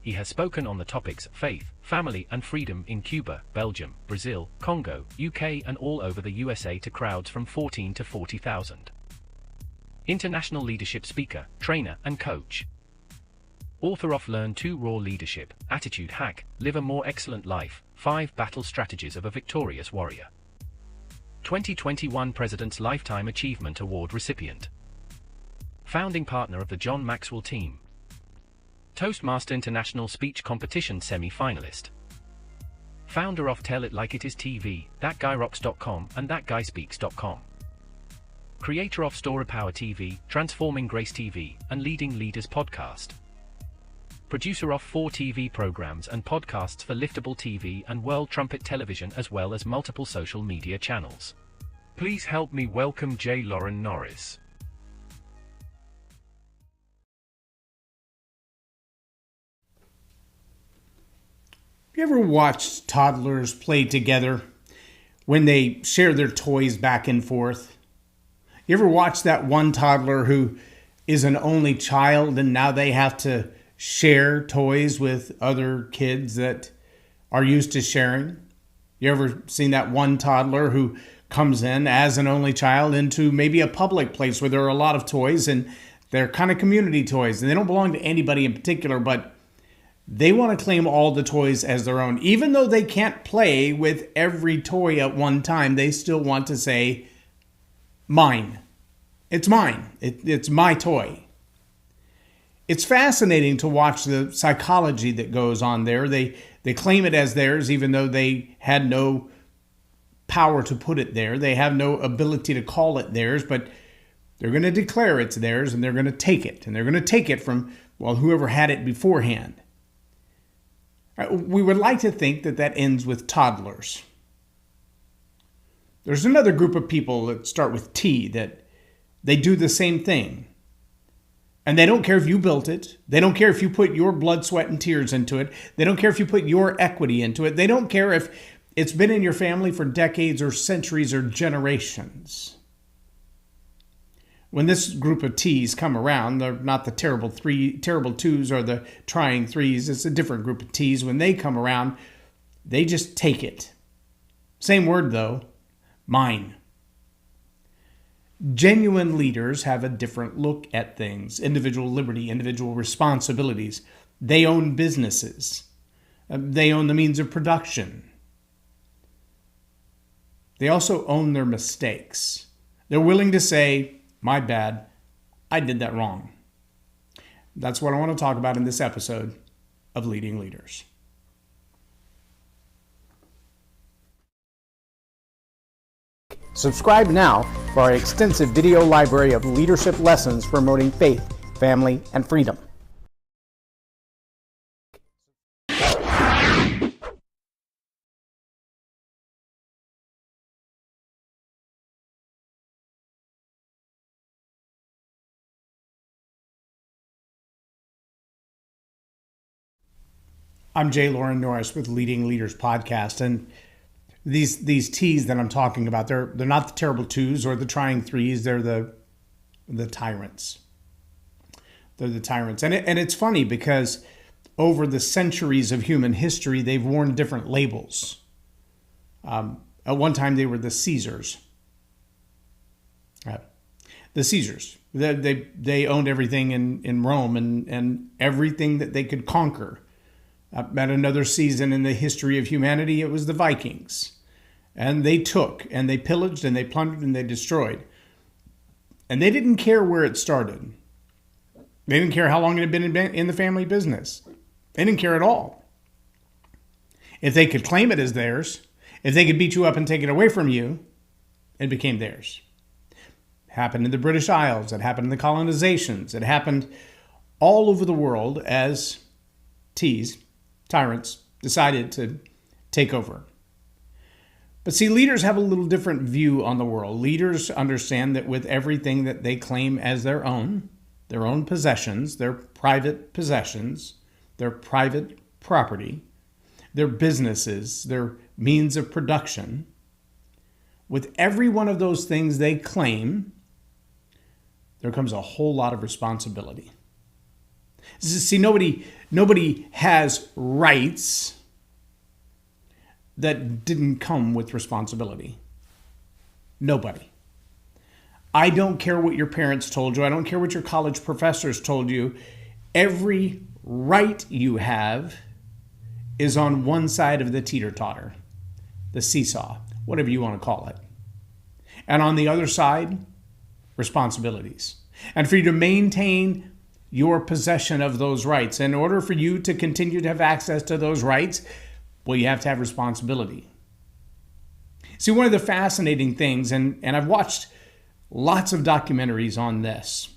he has spoken on the topics faith, family and freedom in Cuba, Belgium, Brazil, Congo, UK and all over the USA to crowds from 14 to 40,000. International leadership speaker, trainer and coach. Author of Learn to Raw Leadership, Attitude Hack, Live a More Excellent Life, 5 Battle Strategies of a Victorious Warrior. 2021 President's Lifetime Achievement Award recipient. Founding partner of the John Maxwell team. Toastmaster International Speech Competition semi-finalist. Founder of Tell It Like It Is TV, ThatGuyRocks.com and ThatGuySpeaks.com. Creator of Story Power TV, Transforming Grace TV, and Leading Leaders Podcast. Producer of 4 TV programs and podcasts for Liftable TV and World Trumpet Television as well as multiple social media channels. Please help me welcome J. Loren Norris. You ever watched toddlers play together when they share their toys back and forth? You ever watch that one toddler who is an only child and now they have to share toys with other kids that are used to sharing? You ever seen that one toddler who comes in as an only child into maybe a public place where there are a lot of toys and they're kind of community toys and they don't belong to anybody in particular, but they want to claim all the toys as their own. Even though they can't play with every toy at one time, they still want to say, mine. It's mine. It's my toy. It's fascinating to watch the psychology that goes on there. They claim it as theirs even though they had no power to put it there. They have no ability to call it theirs, but they're going to declare it's theirs and they're going to take it. And they're going to take it from, well, whoever had it beforehand. We would like to think that that ends with toddlers. There's another group of people that start with T that they do the same thing. And they don't care if you built it. They don't care if you put your blood, sweat, and tears into it. They don't care if you put your equity into it. They don't care if it's been in your family for decades or centuries or generations. When this group of T's come around, they're not the terrible twos or the trying threes. It's a different group of T's. When they come around, they just take it. Same word though, mine. Genuine leaders have a different look at things. Individual liberty, individual responsibilities. They own businesses. They own the means of production. They also own their mistakes. They're willing to say, my bad, I did that wrong. That's what I want to talk about in this episode of Leading Leaders. Subscribe now for our extensive video library of leadership lessons promoting faith, family, and freedom. I'm J. Loren Norris with Leading Leaders Podcast, and these T's that I'm talking about, they're not the terrible twos or the trying threes. They're the tyrants. They're the tyrants, and it's funny because over the centuries of human history, they've worn different labels. At one time, they were the Caesars. The Caesars. They owned everything in Rome and everything that they could conquer. At another season in the history of humanity, it was the Vikings. And they took, and they pillaged, and they plundered, and they destroyed. And they didn't care where it started. They didn't care how long it had been in the family business. They didn't care at all. If they could claim it as theirs, if they could beat you up and take it away from you, it became theirs. It happened in the British Isles. It happened in the colonizations. It happened all over the world as T's, tyrants, decided to take over. But see, leaders have a little different view on the world. Leaders understand that with everything that they claim as their own possessions, their private possessions, their private property, their businesses, their means of production, with every one of those things they claim, there comes a whole lot of responsibility. See, nobody has rights that didn't come with responsibility. Nobody. I don't care what your parents told you. I don't care what your college professors told you. Every right you have is on one side of the teeter-totter, the seesaw, whatever you want to call it. And on the other side, responsibilities. And for you to maintain your possession of those rights, in order for you to continue to have access to those rights, well, you have to have responsibility. See, one of the fascinating things, and I've watched lots of documentaries on this,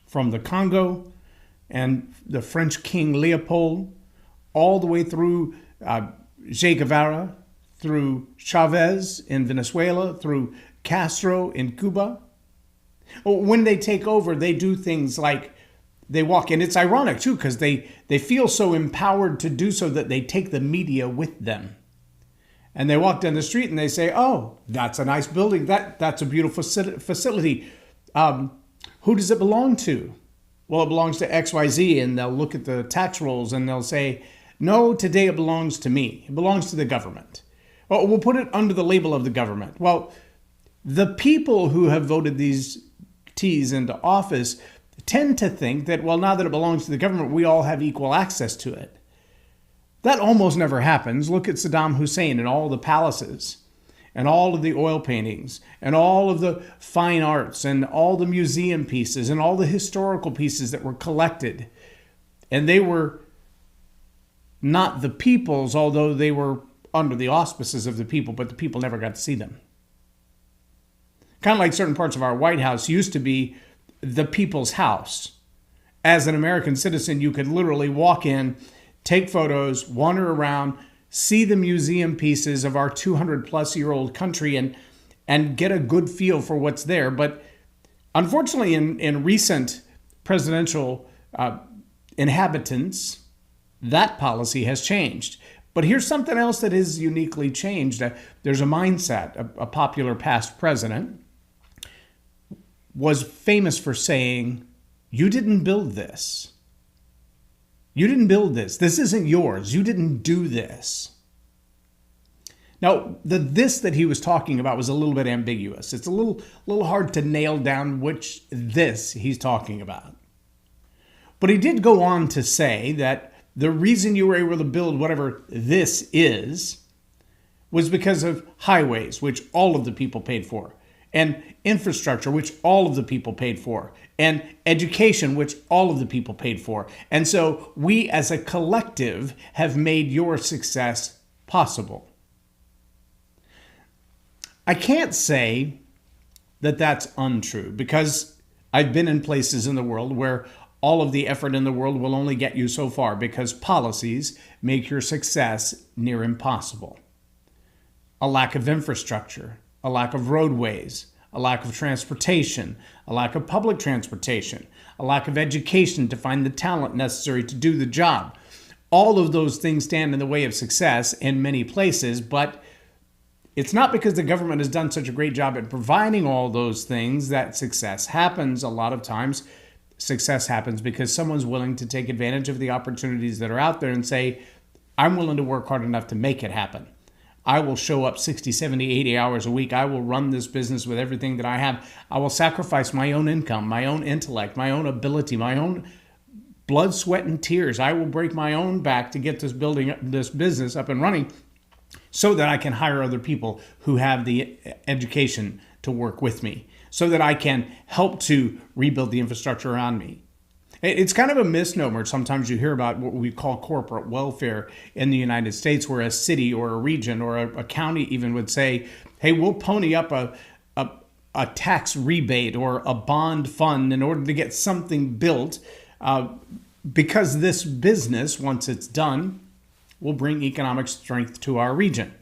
from the Congo and the French King Leopold, all the way through Che Guevara, through Chavez in Venezuela, through Castro in Cuba. When they take over, they do things like they walk in. It's ironic, too, because they feel so empowered to do so that they take the media with them. And they walk down the street and they say, oh, that's a nice building. That's a beautiful facility. Who does it belong to? Well, it belongs to XYZ. And they'll look at the tax rolls and they'll say, no, today it belongs to me. It belongs to the government. Well, we'll put it under the label of the government. Well, the people who have voted these T's into office tend to think that, well, now that it belongs to the government, we all have equal access to it. That almost never happens. Look at Saddam Hussein and all the palaces and all of the oil paintings and all of the fine arts and all the museum pieces and all the historical pieces that were collected. And they were not the people's, although they were under the auspices of the people, but the people never got to see them. Kind of like certain parts of our White House used to be the people's house. As an American citizen, you could literally walk in, take photos, wander around, see the museum pieces of our 200-plus-year-old country and get a good feel for what's there. But unfortunately, in recent presidential inhabitants, that policy has changed. But here's something else that is uniquely changed. There's a mindset. A popular past president was famous for saying, you didn't build this. You didn't build this. This isn't yours. You didn't do this. Now, the this that he was talking about was a little bit ambiguous. It's a little hard to nail down which this he's talking about. But he did go on to say that the reason you were able to build whatever this is was because of highways, which all of the people paid for, and infrastructure, which all of the people paid for, and education, which all of the people paid for. And so we as a collective have made your success possible. I can't say that that's untrue, because I've been in places in the world where all of the effort in the world will only get you so far, because policies make your success near impossible. A lack of infrastructure, a lack of roadways, a lack of transportation, a lack of public transportation, a lack of education to find the talent necessary to do the job. All of those things stand in the way of success in many places, but it's not because the government has done such a great job at providing all those things that success happens. A lot of times, success happens because someone's willing to take advantage of the opportunities that are out there and say, I'm willing to work hard enough to make it happen. I will show up 60, 70, 80 hours a week. I will run this business with everything that I have. I will sacrifice my own income, my own intellect, my own ability, my own blood, sweat, and tears. I will break my own back to get this business up and running so that I can hire other people who have the education to work with me, so that I can help to rebuild the infrastructure around me. It's kind of a misnomer. Sometimes you hear about what we call corporate welfare in the United States, where a city or a region or a county even would say, hey, we'll pony up a tax rebate or a bond fund in order to get something built, because this business, once it's done, will bring economic strength to our region.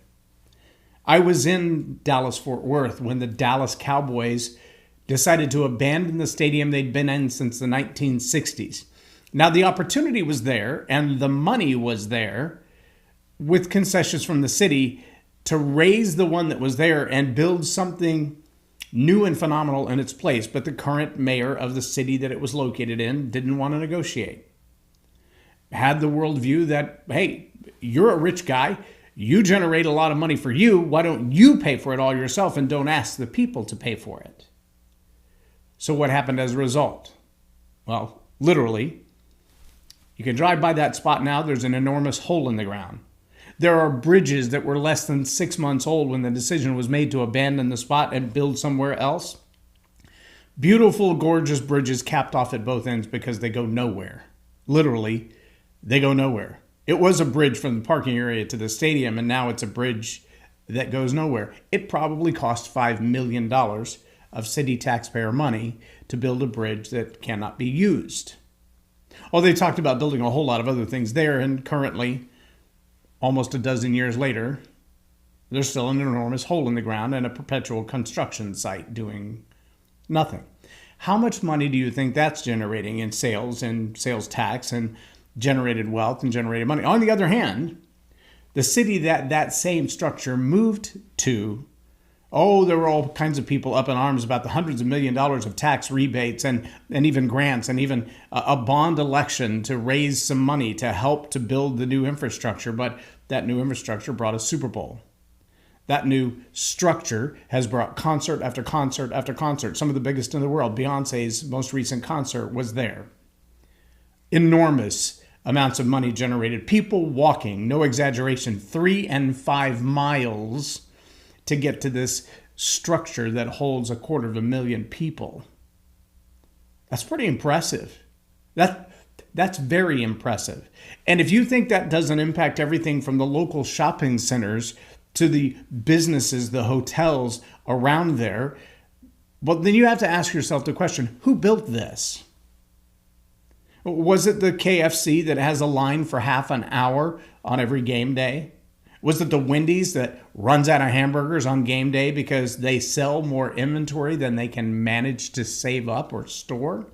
I was in Dallas-Fort Worth when the Dallas Cowboys decided to abandon the stadium they'd been in since the 1960s. Now, the opportunity was there and the money was there, with concessions from the city, to raise the one that was there and build something new and phenomenal in its place. But the current mayor of the city that it was located in didn't want to negotiate. had the worldview that, hey, you're a rich guy, you generate a lot of money for you, why don't you pay for it all yourself and don't ask the people to pay for it? So what happened as a result? Well, literally, you can drive by that spot now, there's an enormous hole in the ground. There are bridges that were less than 6 months old when the decision was made to abandon the spot and build somewhere else. Beautiful, gorgeous bridges capped off at both ends because they go nowhere. Literally, they go nowhere. It was a bridge from the parking area to the stadium, and now it's a bridge that goes nowhere. It probably cost $5 million of city taxpayer money to build a bridge that cannot be used. Oh, they talked about building a whole lot of other things there, and currently, almost a dozen years later, there's still an enormous hole in the ground and a perpetual construction site doing nothing. How much money do you think that's generating in sales and sales tax and generated wealth and generated money? On the other hand, the city that same structure moved to, there were all kinds of people up in arms about the hundreds of $millions of tax rebates and even grants and even a bond election to raise some money to help to build the new infrastructure. But that new infrastructure brought a Super Bowl. That new structure has brought concert after concert after concert. Some of the biggest in the world. Beyonce's most recent concert was there. Enormous amounts of money generated. People walking, no exaggeration, 3 and 5 miles to get to this structure that holds 250,000 people. That's pretty impressive. That's very impressive. And if you think that doesn't impact everything from the local shopping centers to the businesses, the hotels around there, well, then you have to ask yourself the question, who built this? Was it the KFC that has a line for half an hour on every game day? Was it the Wendy's that runs out of hamburgers on game day because they sell more inventory than they can manage to save up or store?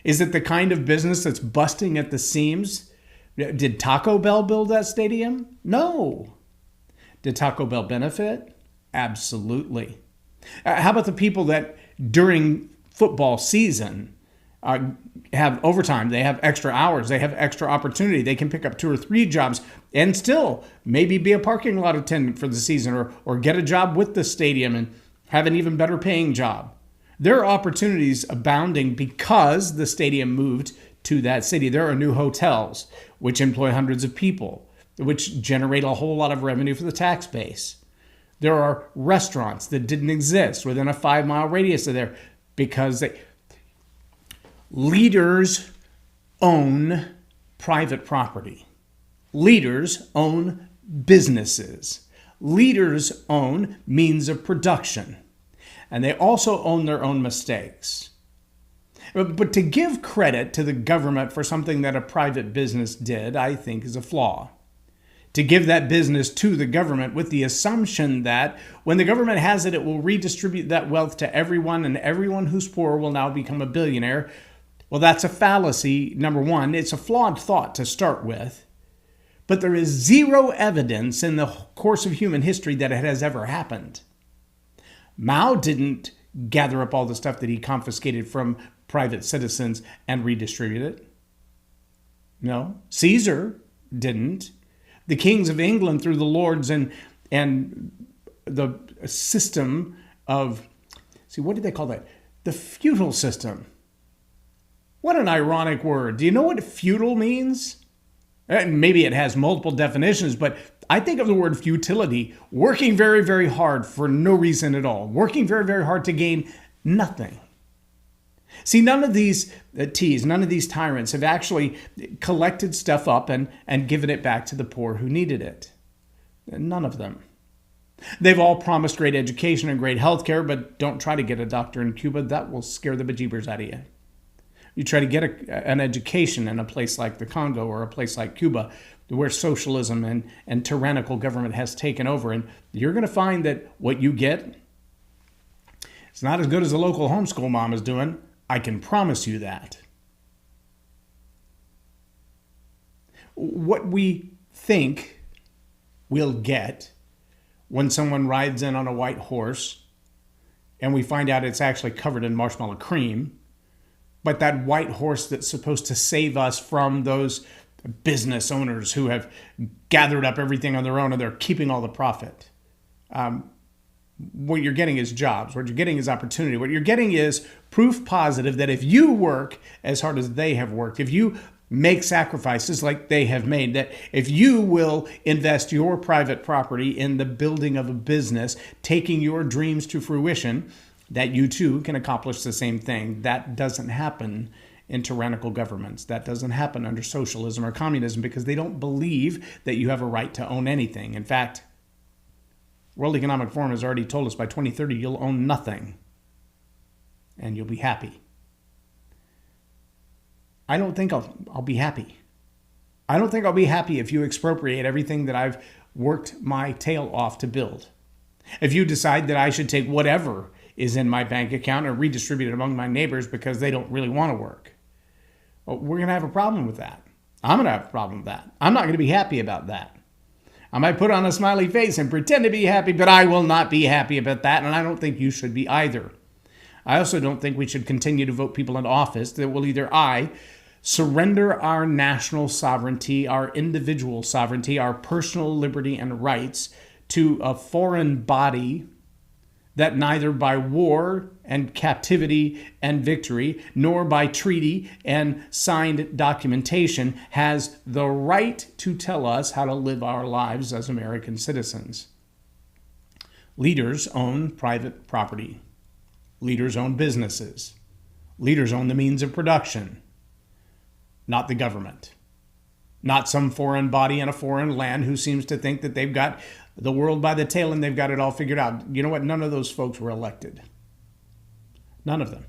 Is it the kind of business that's busting at the seams? Did Taco Bell build that stadium? No. Did Taco Bell benefit? Absolutely. How about the people that during football season have overtime, they have extra hours, they have extra opportunity, they can pick up 2 or 3 jobs and still maybe be a parking lot attendant for the season or get a job with the stadium and have an even better paying job. There are opportunities abounding because the stadium moved to that city. There are new hotels which employ hundreds of people, which generate a whole lot of revenue for the tax base. There are restaurants that didn't exist within a 5-mile radius of there because leaders own private property. Leaders own businesses. Leaders own means of production. And they also own their own mistakes. But to give credit to the government for something that a private business did, I think is a flaw. To give that business to the government with the assumption that when the government has it, it will redistribute that wealth to everyone and everyone who's poor will now become a billionaire. Well, that's a fallacy, number one. It's a flawed thought to start with. But there is zero evidence in the course of human history that it has ever happened. Mao didn't gather up all the stuff that he confiscated from private citizens and redistribute it. No, Caesar didn't. The kings of England through the lords and the system of, what did they call that? The feudal system. What an ironic word. Do you know what feudal means? And maybe it has multiple definitions, but I think of the word futility, working very, very hard for no reason at all, working very, very hard to gain nothing. See, none of these none of these tyrants have actually collected stuff up and given it back to the poor who needed it. None of them. They've all promised great education and great health care, but don't try to get a doctor in Cuba. That will scare the bejeebers out of you. You try to get an education in a place like the Congo or a place like Cuba, where socialism and tyrannical government has taken over, and you're going to find that what you get, it's not as good as the local homeschool mom is doing. I can promise you that. What we think we'll get when someone rides in on a white horse and we find out it's actually covered in marshmallow cream, but that white horse that's supposed to save us from those business owners who have gathered up everything on their own and they're keeping all the profit. What you're getting is jobs. What you're getting is opportunity. What you're getting is proof positive that if you work as hard as they have worked, if you make sacrifices like they have made, that if you will invest your private property in the building of a business, taking your dreams to fruition, that you too can accomplish the same thing. That doesn't happen in tyrannical governments. That doesn't happen under socialism or communism because they don't believe that you have a right to own anything. In fact, World Economic Forum has already told us by 2030 you'll own nothing and you'll be happy. I don't think I'll be happy. I don't think I'll be happy if you expropriate everything that I've worked my tail off to build. If you decide that I should take whatever is in my bank account and redistribute it among my neighbors because they don't really want to work, well, we're going to have a problem with that. I'm going to have a problem with that. I'm not going to be happy about that. I might put on a smiley face and pretend to be happy, but I will not be happy about that, and I don't think you should be either. I also don't think we should continue to vote people into office that will either surrender our national sovereignty, our individual sovereignty, our personal liberty and rights to a foreign body that neither by war and captivity and victory, nor by treaty and signed documentation has the right to tell us how to live our lives as American citizens. Leaders own private property. Leaders own businesses. Leaders own the means of production, not the government. Not some foreign body in a foreign land who seems to think that they've got the world by the tail and they've got it all figured out. You know what? None of those folks were elected. None of them.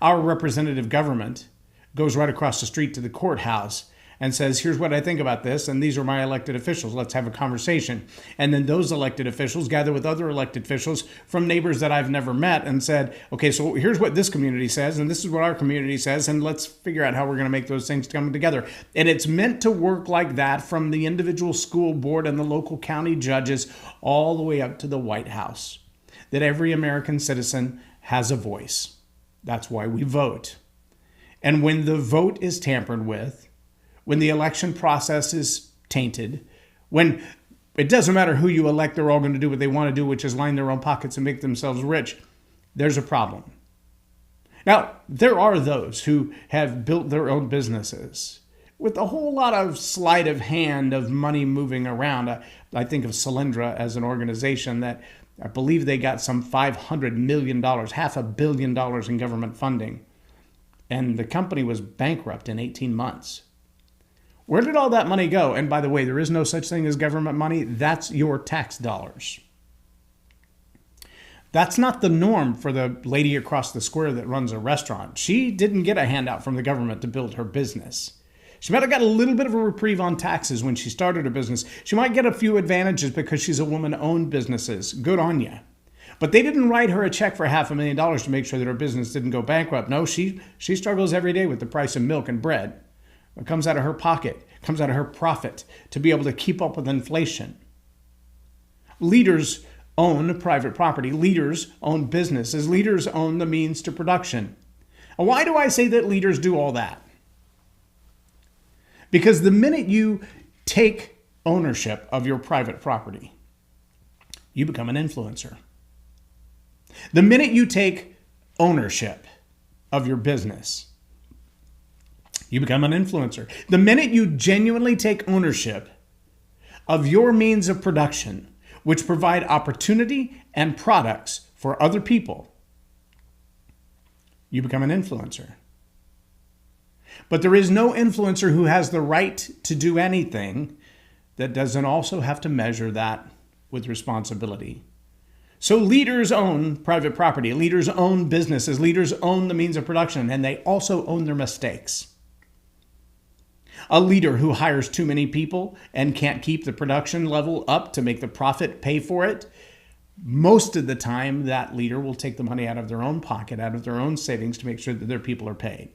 Our representative government goes right across the street to the courthouse and says, here's what I think about this, and these are my elected officials. Let's have a conversation. And then those elected officials gather with other elected officials from neighbors that I've never met and said, okay, so here's what this community says, and this is what our community says, and let's figure out how we're going to make those things come together. And it's meant to work like that from the individual school board and the local county judges all the way up to the White House, that every American citizen has a voice. That's why we vote. And when the vote is tampered with, when the election process is tainted, when it doesn't matter who you elect, they're all going to do what they want to do, which is line their own pockets and make themselves rich, there's a problem. Now, there are those who have built their own businesses with a whole lot of sleight of hand of money moving around. I think of Solyndra as an organization that I believe they got some $500 million, $500 million in government funding. And the company was bankrupt in 18 months. Where did all that money go? And by the way, there is no such thing as government money. That's your tax dollars. That's not the norm for the lady across the square that runs a restaurant. She didn't get a handout from the government to build her business. She might have got a little bit of a reprieve on taxes when she started her business. She might get a few advantages because she's a woman-owned businesses. Good on you. But they didn't write her a check for $500,000 to make sure that her business didn't go bankrupt. No, she struggles every day with the price of milk and bread. It comes out of her pocket, comes out of her profit to be able to keep up with inflation. Leaders own private property. Leaders own businesses. Leaders own the means to production. And why do I say that leaders do all that? Because the minute you take ownership of your private property, you become an influencer. The minute you take ownership of your business, you become an influencer. The minute you genuinely take ownership of your means of production, which provide opportunity and products for other people, you become an influencer. But there is no influencer who has the right to do anything that doesn't also have to measure that with responsibility. So leaders own private property, leaders own businesses, leaders own the means of production, and they also own their mistakes. A leader who hires too many people and can't keep the production level up to make the profit pay for it, most of the time that leader will take the money out of their own pocket, out of their own savings to make sure that their people are paid.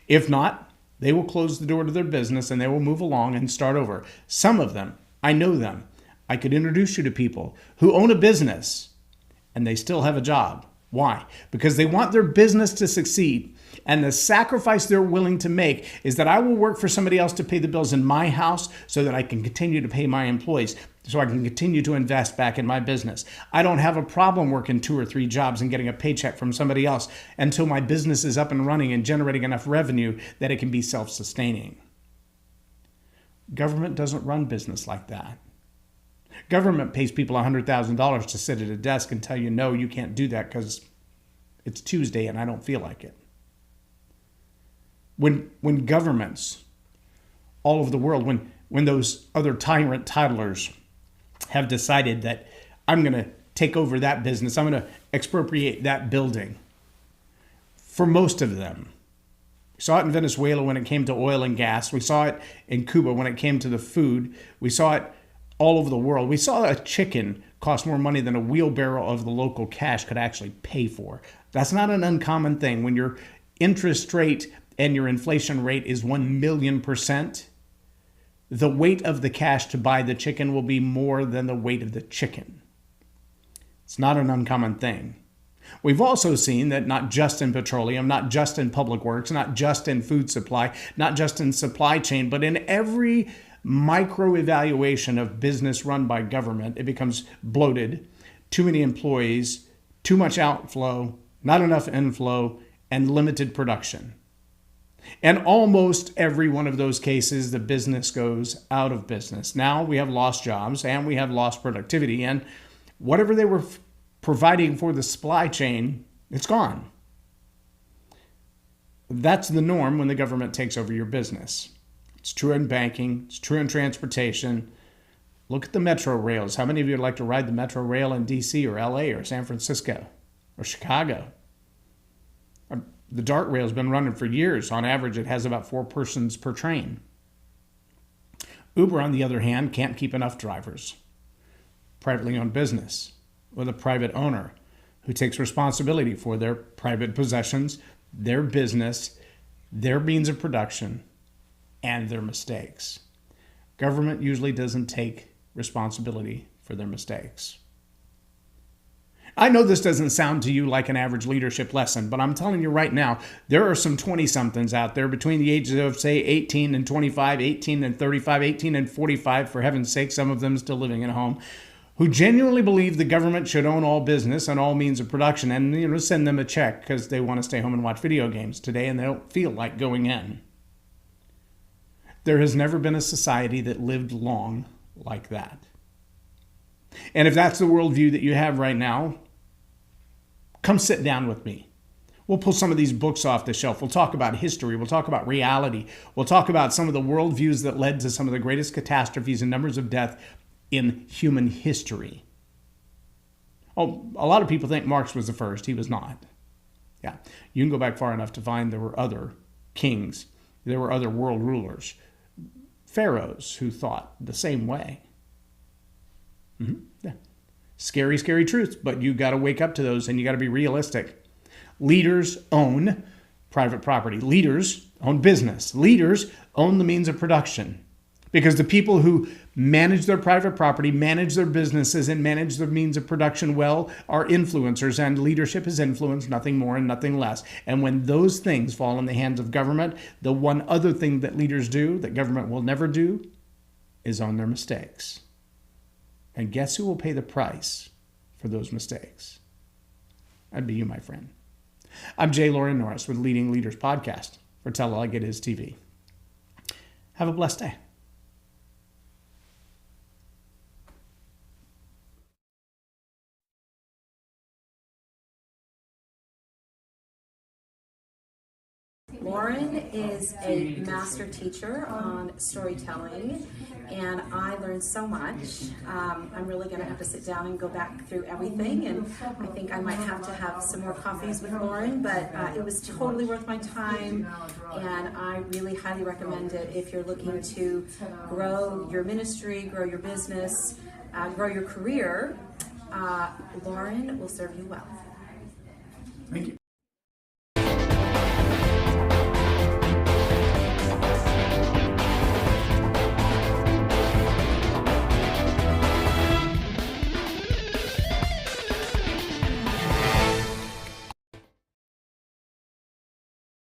If not, they will close the door to their business and they will move along and start over. Some of them, I know them. I could introduce you to people who own a business and they still have a job. Why? Because they want their business to succeed. And the sacrifice they're willing to make is that I will work for somebody else to pay the bills in my house so that I can continue to pay my employees, so I can continue to invest back in my business. I don't have a problem working 2 or 3 jobs and getting a paycheck from somebody else until my business is up and running and generating enough revenue that it can be self-sustaining. Government doesn't run business like that. Government pays people $100,000 to sit at a desk and tell you, no, you can't do that because it's Tuesday and I don't feel like it. When governments all over the world, when those other tyrant titlers have decided that I'm going to take over that business, I'm going to expropriate that building, for most of them, we saw it in Venezuela when it came to oil and gas. We saw it in Cuba when it came to the food. We saw it all over the world. We saw a chicken cost more money than a wheelbarrow of the local cash could actually pay for. That's not an uncommon thing. When your interest rate and your inflation rate is 1,000,000%, the weight of the cash to buy the chicken will be more than the weight of the chicken. It's not an uncommon thing. We've also seen that not just in petroleum, not just in public works, not just in food supply, not just in supply chain, but in every micro evaluation of business run by government, it becomes bloated, too many employees, too much outflow, not enough inflow, and limited production. And almost every one of those cases, the business goes out of business. Now we have lost jobs and we have lost productivity, and whatever they were providing for the supply chain, it's gone. That's the norm when the government takes over your business. It's true in banking. It's true in transportation. Look at the metro rails. How many of you would like to ride the metro rail in D.C. or L.A. or San Francisco or Chicago? The DART rail has been running for years. On average, it has about 4 persons per train. Uber, on the other hand, can't keep enough drivers. Privately owned business with a private owner who takes responsibility for their private possessions, their business, their means of production, and their mistakes. Government usually doesn't take responsibility for their mistakes. I know this doesn't sound to you like an average leadership lesson, but I'm telling you right now, there are some 20-somethings out there between the ages of, say, 18 and 25, 18 and 35, 18 and 45, for heaven's sake, some of them still living at home, who genuinely believe the government should own all business and all means of production and send them a check because they want to stay home and watch video games today and they don't feel like going in. There has never been a society that lived long like that. And if that's the worldview that you have right now, come sit down with me. We'll pull some of these books off the shelf. We'll talk about history. We'll talk about reality. We'll talk about some of the worldviews that led to some of the greatest catastrophes and numbers of death in human history. Oh, a lot of people think Marx was the first. He was not. Yeah, you can go back far enough to find there were other kings. There were other world rulers, pharaohs who thought the same way. Yeah. Scary, scary truths, but you got to wake up to those and you got to be realistic. Leaders own private property. Leaders own business. Leaders own the means of production. Because the people who manage their private property, manage their businesses, and manage their means of production well are influencers, and leadership is influence, nothing more and nothing less. And when those things fall in the hands of government, the one other thing that leaders do that government will never do is own their mistakes. And guess who will pay the price for those mistakes? That'd be you, my friend. I'm Loren Norris with Leading Leaders Podcast for Tell All I Get Is TV. Have a blessed day. Loren is a master teacher on storytelling, and I learned so much. I'm really going to have to sit down and go back through everything, and I think I might have to have some more coffees with Loren, but it was totally worth my time, and I really highly recommend it if you're looking to grow your ministry, grow your business, grow your career. Loren will serve you well. Thank you.